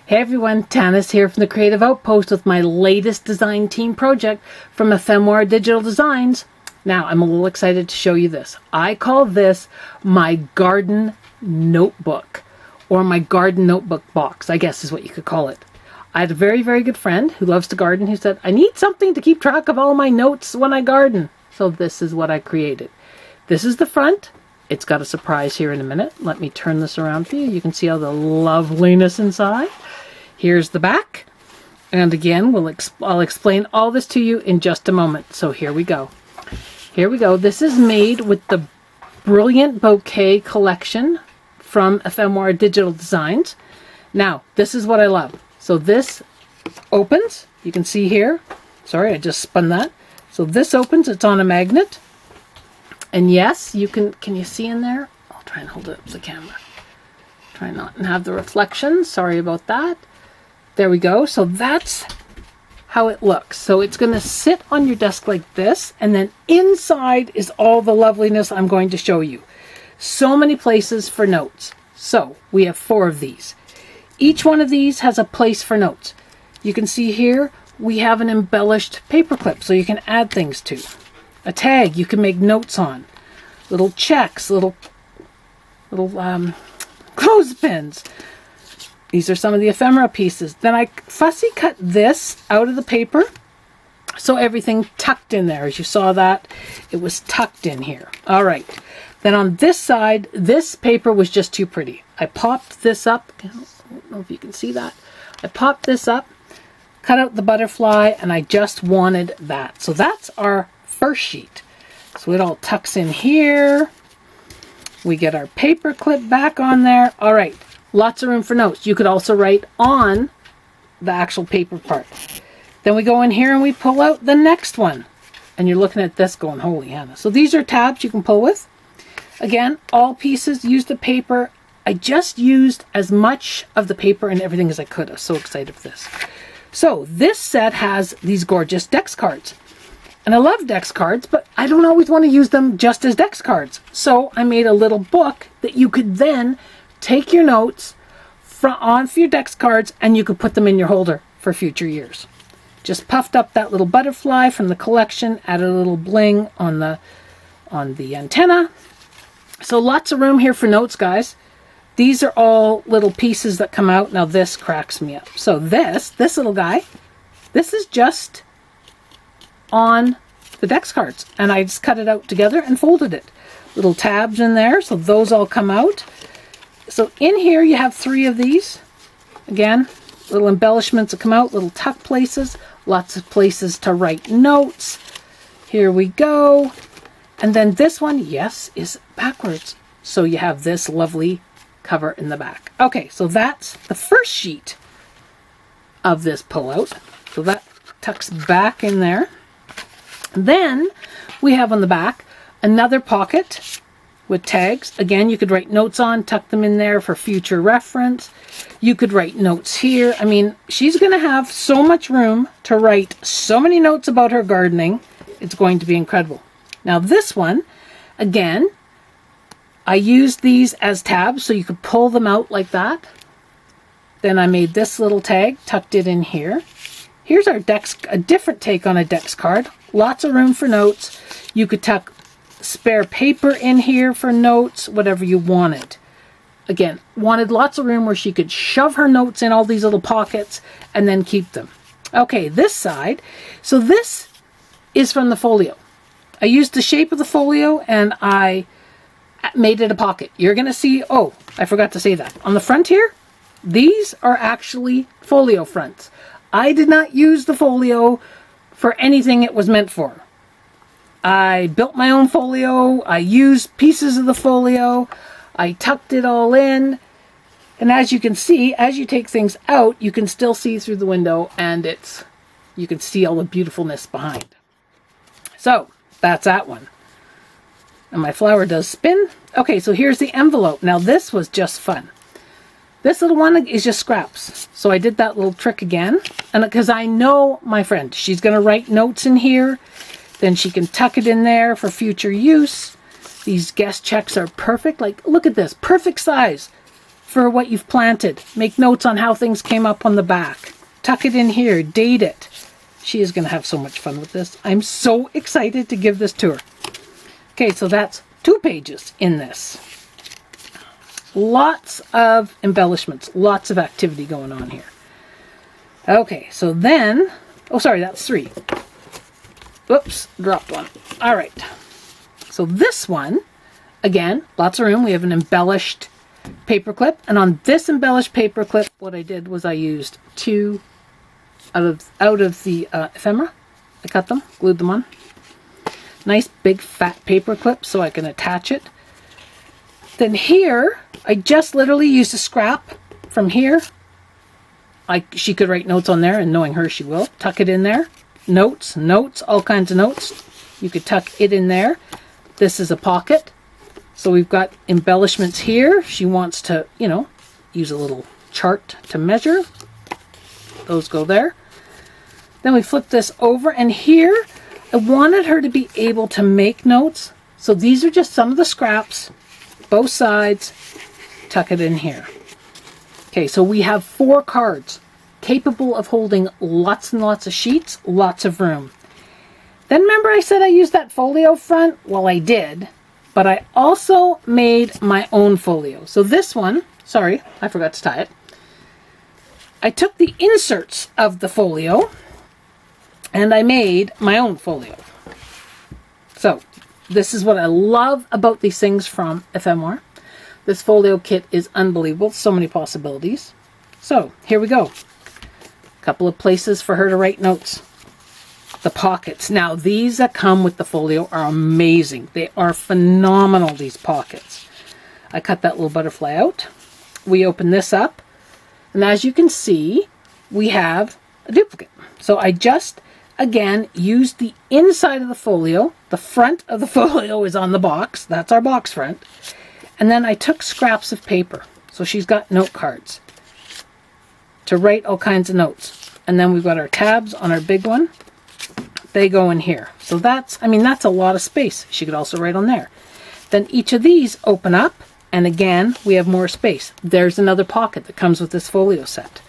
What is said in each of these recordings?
Hey everyone, Tanis here from the Creative Outpost with my latest design team project from Ephemera Digital Designs. Now, I'm a little excited to show you this. I call this my garden notebook, or my garden notebook box, I guess is what you could call it. I had a very, very good friend who loves to garden who said, I need something to keep track of all my notes when I garden. So this is what I created. This is the front. It's got a surprise here in a minute. Let me turn this around for you. You can see all the loveliness inside. Here's the back. And again, I'll explain all this to you in just a moment. So here we go. Here we go. This is made with the Brilliant Bouquet collection from Ephemera Digital Designs. Now, this is what I love. So this opens. You can see here. Sorry, I just spun that. So this opens. It's on a magnet. And yes, you can you see in there? I'll try and hold it up to the camera. Try not and have the reflection. Sorry about that. There we go. So that's how it looks. So it's going to sit on your desk like this, and then inside is all the loveliness I'm going to show you. So many places for notes. So we have 4 of these. Each one of these has a place for notes. You can see here we have an embellished paper clip so you can add things to. A tag you can make notes on. Little checks, little clothespins. These are some of the ephemera pieces. Then I fussy cut this out of the paper so everything tucked in there. As you saw that, it was tucked in here. All right. Then on this side, this paper was just too pretty. I popped this up. I don't know if you can see that. I popped this up, cut out the butterfly, and I just wanted that. So that's our first sheet. So it all tucks in here. We get our paper clip back on there. All right. Lots of room for notes. You could also write on the actual paper part. Then we go in here and we pull out the next one. And you're looking at this going, holy Hannah. So these are tabs you can pull with. Again, all pieces use the paper. I just used as much of the paper and everything as I could. I was so excited for this. So this set has these gorgeous Dex cards. And I love Dex cards, but I don't always want to use them just as Dex cards. So I made a little book that you could then take your notes onto your Dex cards and you could put them in your holder for future years. Just puffed up that little butterfly from the collection, added a little bling on the antenna. So lots of room here for notes, guys. These are all little pieces that come out. Now this cracks me up. So this little guy, this is just on the Dex cards, and I just cut it out together and folded it. Little tabs in there, so those all come out. So in here you have 3 of these. Again, little embellishments that come out, little tuck places, lots of places to write notes. Here we go. And then this one, yes, is backwards. So you have this lovely cover in the back. Okay, so that's the first sheet of this pullout. So that tucks back in there. Then we have on the back another pocket with tags. Again, you could write notes on, tuck them in there for future reference. You could write notes here. I mean, she's going to have so much room to write so many notes about her gardening. It's going to be incredible. Now this one, again, I used these as tabs so you could pull them out like that. Then I made this little tag, tucked it in here. Here's our Dex, a different take on a Dex card. Lots of room for notes. You could tuck spare paper in here for notes, whatever you wanted. Again, wanted lots of room where she could shove her notes in all these little pockets and then keep them. Okay, this side. So this is from the folio. I used the shape of the folio and I made it a pocket. You're going to see, oh, I forgot to say that. On the front here, these are actually folio fronts. I did not use the folio for anything it was meant for. I built my own folio. I used pieces of the folio. I tucked it all in. And as you can see, as you take things out, you can still see through the window and you can see all the beautifulness behind. So that's that one. And my flower does spin. Okay, so here's the envelope. Now this was just fun. This little one is just scraps. So I did that little trick again. And because I know my friend, she's going to write notes in here. Then she can tuck it in there for future use. These guest checks are perfect. Like, look at this. Perfect size. for what you've planted. Make notes on how things came up on the back. Tuck it in here, date it. She is going to have so much fun with this. I'm so excited to give this to her. Okay, so that's 2 pages in this. Lots of embellishments, lots of activity going on here. Okay, so then, oh sorry, that's 3. Whoops, dropped one. All right, so this one, again, lots of room. We have an embellished paper clip, and on this embellished paper clip, what I did was I used 2 out of the ephemera. I cut them, glued them on. Nice big fat paper clip so I can attach it. Then here, I just literally used a scrap from here. She could write notes on there, and knowing her, she will. Tuck it in there. Notes, all kinds of notes. You could tuck it in there. This is a pocket. So we've got embellishments here. She wants to, you know, use a little chart to measure. Those go there. Then we flip this over, and here I wanted her to be able to make notes. So these are just some of the scraps, both sides. Tuck it in here. Okay, so we have 4 cards capable of holding lots and lots of sheets, lots of room. Then remember I said I used that folio front? Well, I did, but I also made my own folio. So this one, sorry, I forgot to tie it. I took the inserts of the folio and I made my own folio. So this is what I love about these things from ephemera. This folio kit is unbelievable. So many possibilities. So here we go. A couple of places for her to write notes. The pockets. Now these that come with the folio are amazing. They are phenomenal, these pockets. I cut that little butterfly out. We open this up. And as you can see, we have a duplicate. So I just, again, used the inside of the folio. The front of the folio is on the box. That's our box front. And then I took scraps of paper. So she's got note cards to write all kinds of notes. And then we've got our tabs on our big one. They go in here. So that's, I mean, that's a lot of space. She could also write on there. Then each of these open up. And again, we have more space. There's another pocket that comes with this folio set.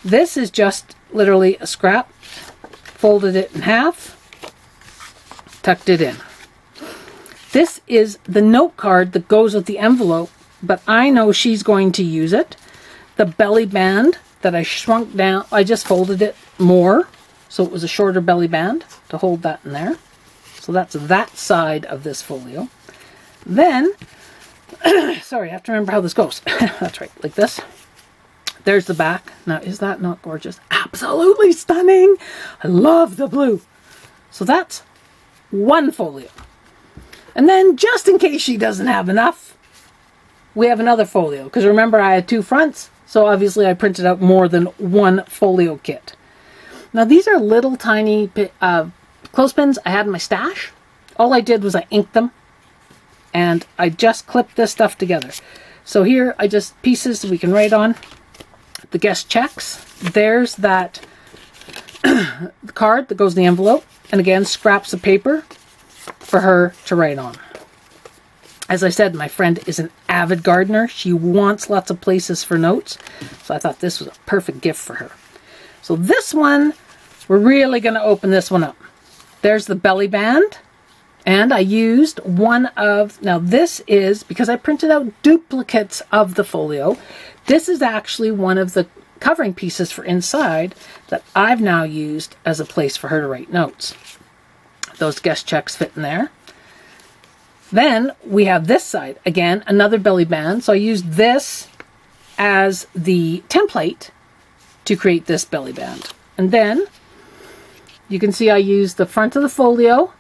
This is just literally a scrap. Folded it in half. Tucked it in. This is the note card that goes with the envelope, but I know she's going to use it. The belly band that I shrunk down, I just folded it more, so it was a shorter belly band to hold that in there. So that's that side of this folio. Then, sorry, I have to remember how this goes. That's right, like this. There's the back. Now, is that not gorgeous? Absolutely stunning. I love the blue. So that's one folio. And then, just in case she doesn't have enough, we have another folio. Because remember, I had 2 fronts. So obviously, I printed out more than one folio kit. Now, these are little tiny clothespins I had in my stash. All I did was I inked them. And I just clipped this stuff together. So here, I just pieces we can write on. The guest checks. There's that card that goes in the envelope. And again, scraps of paper for her to write on. As I said, my friend is an avid gardener. She wants lots of places for notes. So I thought this was a perfect gift for her. So this one, we're really going to open this one up. There's the belly band. And I used one of, now this is, because I printed out duplicates of the folio, this is actually one of the covering pieces for inside that I've now used as a place for her to write notes. Those guest checks fit in there. Then we have this side, again, another belly band. So I used this as the template to create this belly band. And then you can see I used the front of the folio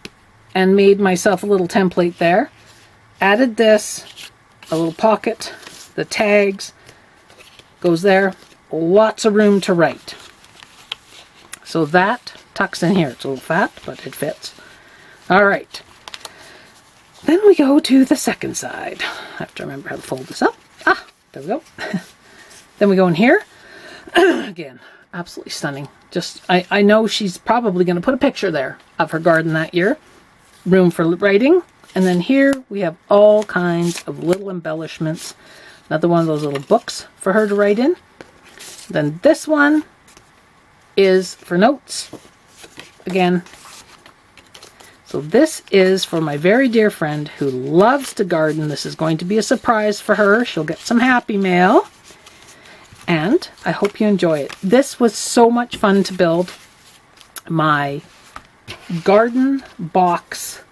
and made myself a little template there. Added this, a little pocket, the tags, goes there. Lots of room to write. So that tucks in here. It's a little fat, but it fits. All right. Then we go to the second side. I have to remember how to fold this up. Ah, there we go. Then we go in here. Again, absolutely stunning. Just, I know she's probably going to put a picture there of her garden that year. Room for writing. And then here we have all kinds of little embellishments. Another one of those little books for her to write in. Then this one is for notes. Again. So this is for my very dear friend who loves to garden. This is going to be a surprise for her. She'll get some happy mail. And I hope you enjoy it. This was so much fun to build. My garden box.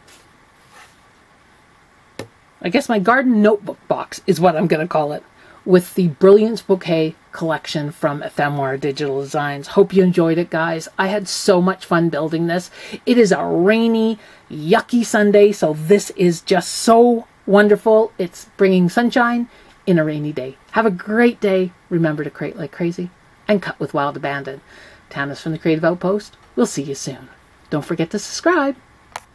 I guess my garden notebook box is what I'm going to call it. With the Brilliant Bouquet collection from Ephemera Digital Designs. Hope you enjoyed it, guys. I had so much fun building this. It is a rainy, yucky Sunday, so this is just so wonderful. It's bringing sunshine in a rainy day. Have a great day. Remember to create like crazy and cut with wild abandon. Tanis from the Creative Outpost. We'll see you soon. Don't forget to subscribe.